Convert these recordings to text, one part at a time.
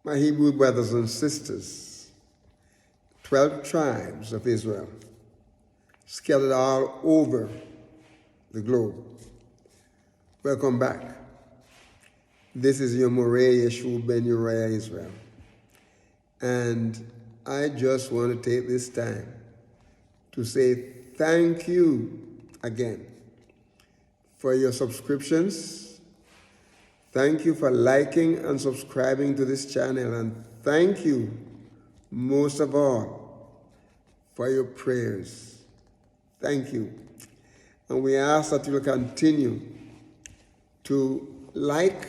My Hebrew brothers and sisters, 12 tribes of Israel, scattered all over the globe. Welcome back. This is your YAHUAH ben Uriah Israel. And I just want to take this time to say thank you again for your subscriptions. Thank you for liking and subscribing to this channel. And thank you, most of all, for your prayers. Thank you. And we ask that you will continue to like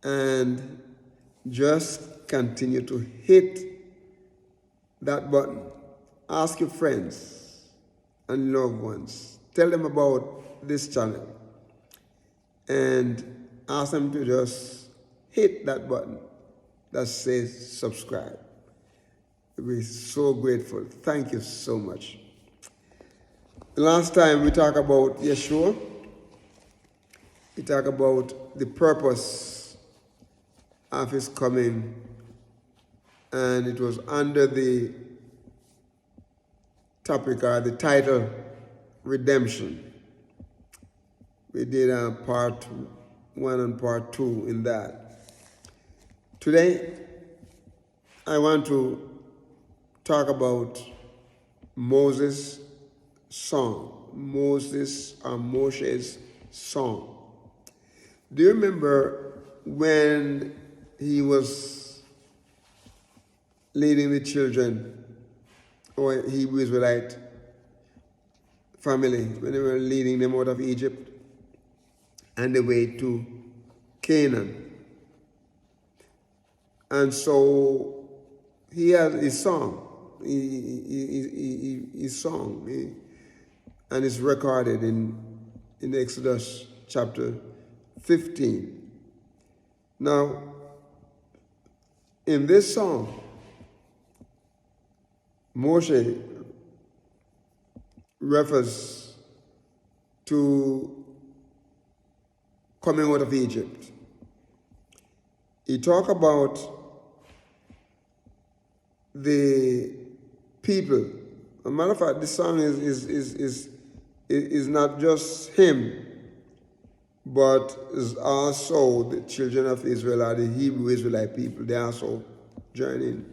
and just continue to hit that button. Ask your friends and loved ones. Tell them about this channel. And ask them to just hit that button that says subscribe. We'll be so grateful. Thank you so much. The last time we talked about Yeshua, we talked about the purpose of his coming, and it was under the topic or the title, Redemption. We did part 1 and part 2 in that. Today, I want to talk about Moses' song. Moses or Moshe's song. Do you remember when he was leading the children, or Hebrew Israelite family, when they were leading them out of Egypt and the way to Canaan? And so he has his song. His song, and it's recorded in Exodus chapter 15. Now, in this song, Moshe refers to coming out of Egypt. He talks about the people. As a matter of fact, this song is not just him, but is also the children of Israel, or the Hebrew Israelite people. They also journeying.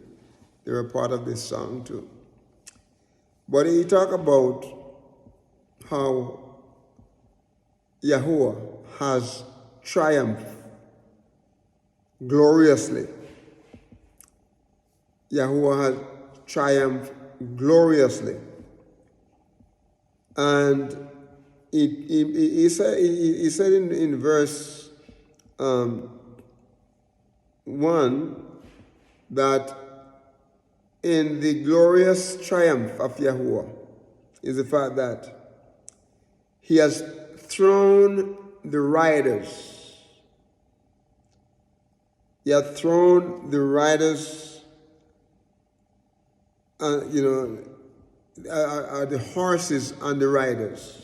They were part of this song too. But he talks about how YAHUAH has triumphed gloriously. YAHUAH has triumphed gloriously. And he said in verse 1 that in the glorious triumph of YAHUAH is the fact that he has thrown the riders. He has thrown the riders, the horses and the riders.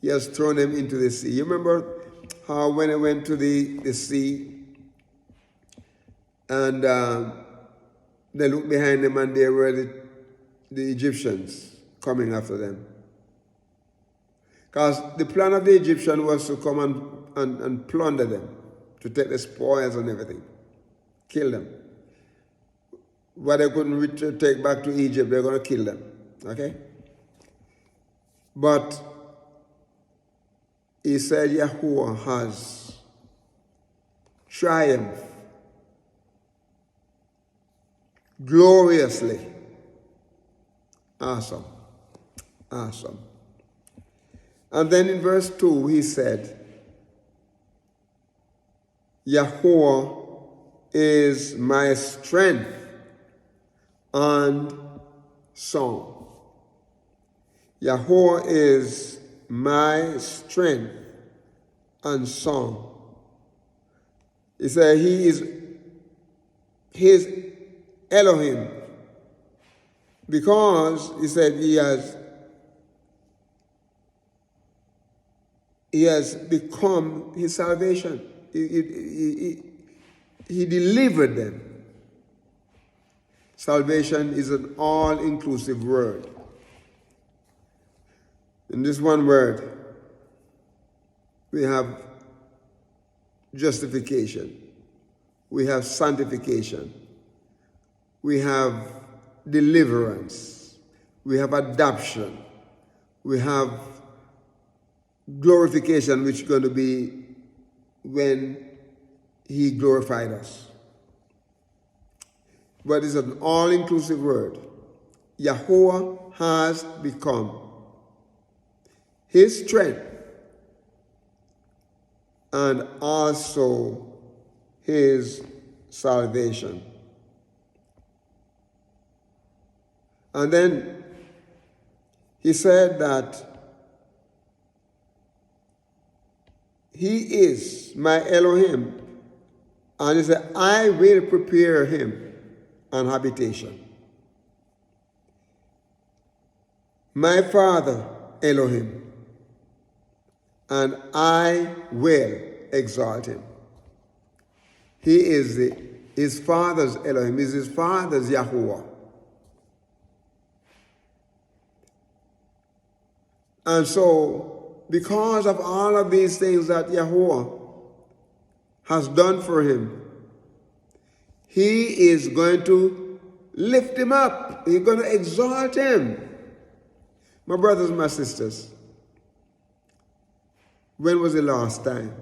He has thrown them into the sea. You remember how when they went to the sea and they looked behind them and there were the Egyptians coming after them. Because the plan of the Egyptian was to come and plunder them, to take the spoils and everything, kill them. What they couldn't take back to Egypt, they're going to kill them. Okay? But he said YAHUAH has triumphed gloriously. Awesome. Awesome. And then in verse 2 he said, YAHUAH is my strength and song. YAHUAH is my strength and song. He said he is Elohim, because he said he has become his salvation. He delivered them. Salvation is an all-inclusive word. In this one word, we have justification, we have sanctification, we have deliverance, we have adoption, we have glorification, which is going to be when he glorified us. But it's an all-inclusive word. YAHUAH has become his strength and also his salvation. And then he said that he is my Elohim, and he said, I will prepare him an habitation. My Father Elohim, and I will exalt him. He is his father's Elohim, is his father's YAHUAH. And so, because of all of these things that YAHUAH has done for him, he is going to lift him up. He's going to exalt him. My brothers and my sisters, when was the last time?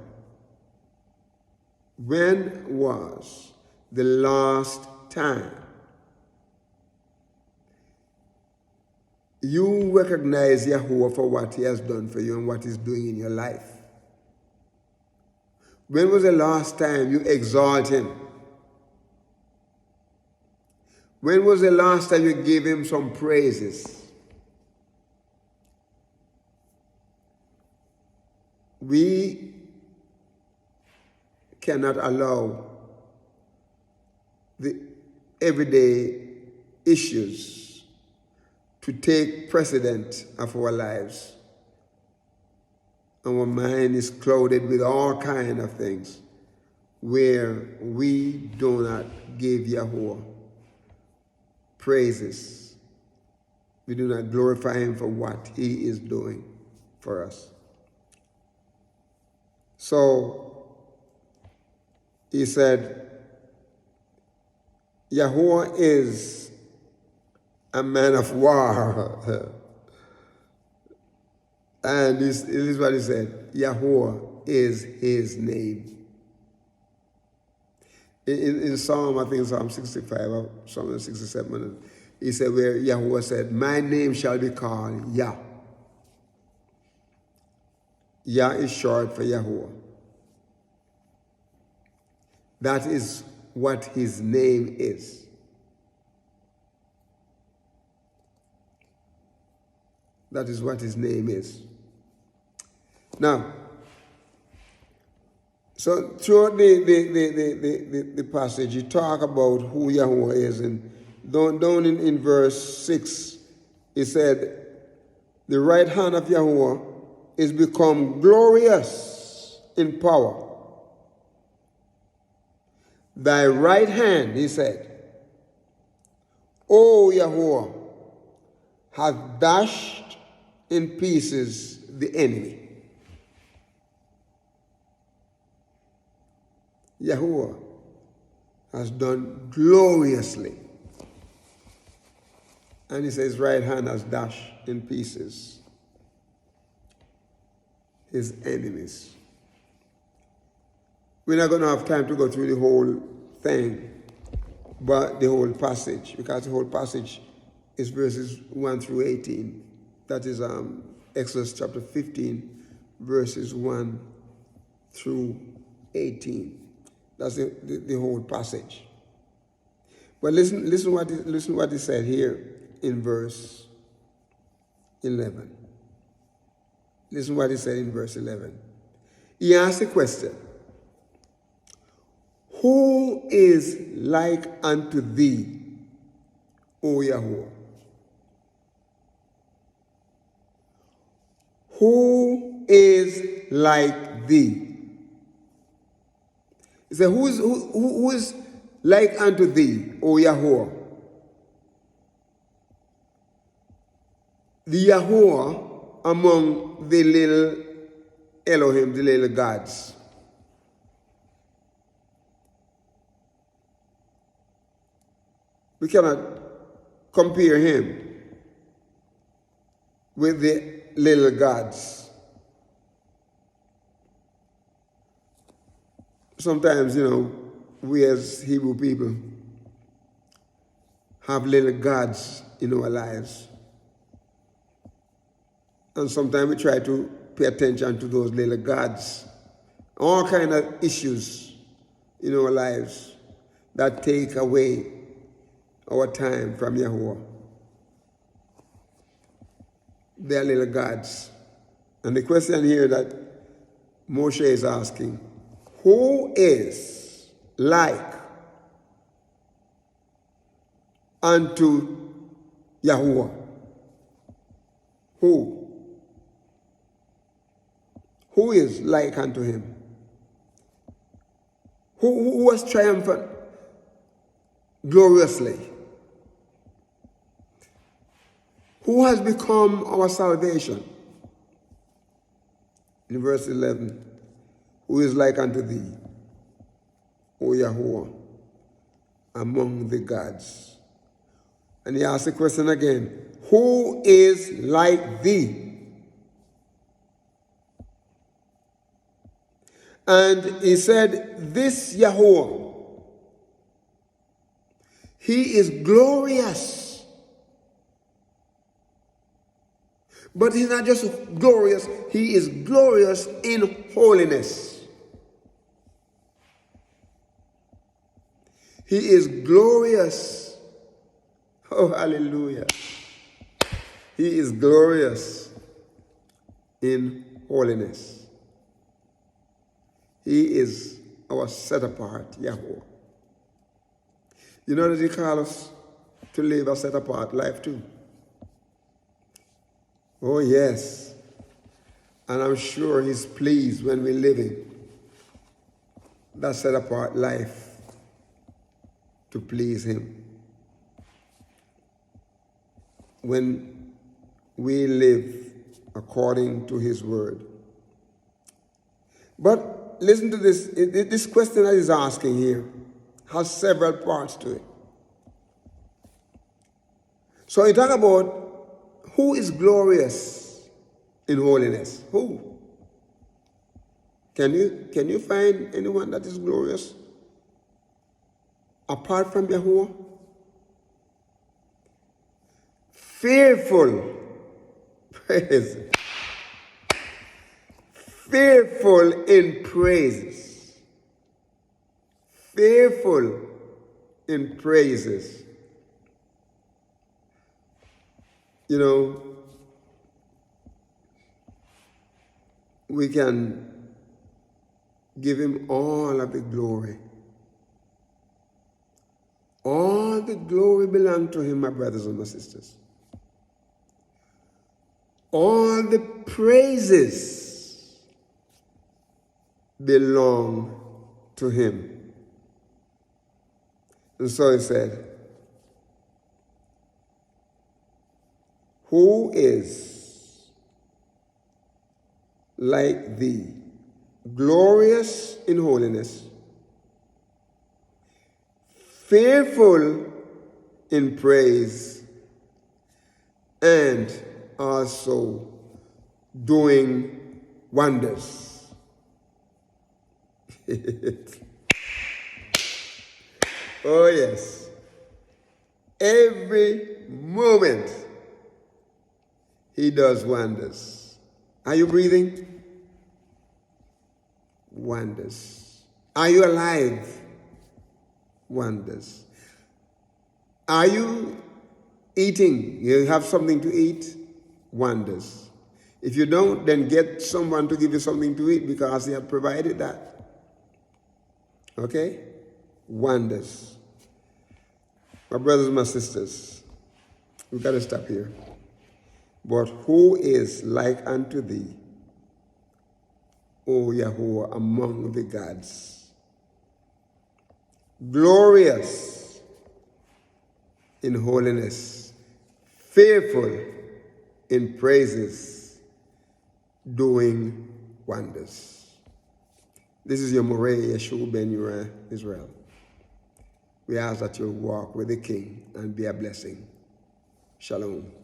When was the last time you recognize YAHUAH for what he has done for you and what he's doing in your life? When was the last time you exalt him? When was the last time you gave him some praises? We cannot allow the everyday issues to take precedent of our lives. Our mind is clouded with all kinds of things where we do not give YAHUAH praises. We do not glorify him for what he is doing for us. So he said, YAHUAH is a man of war. And this is what he said, YAHUAH is his name. In Psalm, I think Psalm 65 or Psalm 67, he said where YAHUAH said, my name shall be called Yah. Yah is short for YAHUAH. That is what his name is. That is what his name is. Now, so throughout the passage, you talk about who YAHUAH is. And down in verse 6, he said, the right hand of YAHUAH is become glorious in power. Thy right hand, he said, O YAHUAH, hath dashed in pieces the enemy. YAHUAH has done gloriously. And he says, right hand has dashed in pieces his enemies. We're not going to have time to go through the whole thing, but the whole passage, because the whole passage is verses 1 through 18. That is Exodus chapter 15, verses 1 through 18. That's the whole passage. But listen what he said here in verse 11. Listen what he said in verse 11. He asked a question. Who is like unto thee, O YAHUAH? Who is like thee? He said, who is like unto thee, O YAHUAH? The YAHUAH among the little Elohim, the little gods. We cannot compare him with the little gods. Sometimes, we as Hebrew people have little gods in our lives. And sometimes we try to pay attention to those little gods. All kind of issues in our lives that take away our time from YAHUAH. They are little gods. And the question here that Moshe is asking, who is like unto YAHUAH? Who? Who is like unto him? Who was triumphant gloriously? Who has become our salvation? In verse 11, who is like unto thee, O YAHUAH, among the gods? And he asks the question again, who is like thee? And he said, this YAHUAH, he is glorious. But he's not just glorious, he is glorious in holiness. He is glorious. Oh, hallelujah. He is glorious in holiness. He is our set-apart YAHUAH. You know that he calls us to live a set-apart life too. Oh, yes. And I'm sure he's pleased when we're living that set-apart life to please him. When we live according to his word. But listen to this. This question that he's asking here has several parts to it. So he talk about who is glorious in holiness. Who? Can you find anyone that is glorious apart from YAHUAH? Fearful. Praise. Fearful in praises. Fearful in praises. You know, we can give him all of the glory. All the glory belongs to him, my brothers and my sisters. All the praises belong to him. And so he said, who is like thee, glorious in holiness, fearful in praise, and also doing wonders? Oh yes. Every moment he does wonders. Are you breathing? Wonders. Are you alive? Wonders. Are you eating? You have something to eat? Wonders. If you don't, then get someone to give you something to eat because they have provided that. Okay? Wonders. My brothers and my sisters, we've got to stop here. But who is like unto thee, O YAHUAH, among the gods? glorious in holiness, fearful in praises, doing wonders. This is your Moreh Yeshua ben Uriah, Israel. We ask that you walk with the King and be a blessing. Shalom.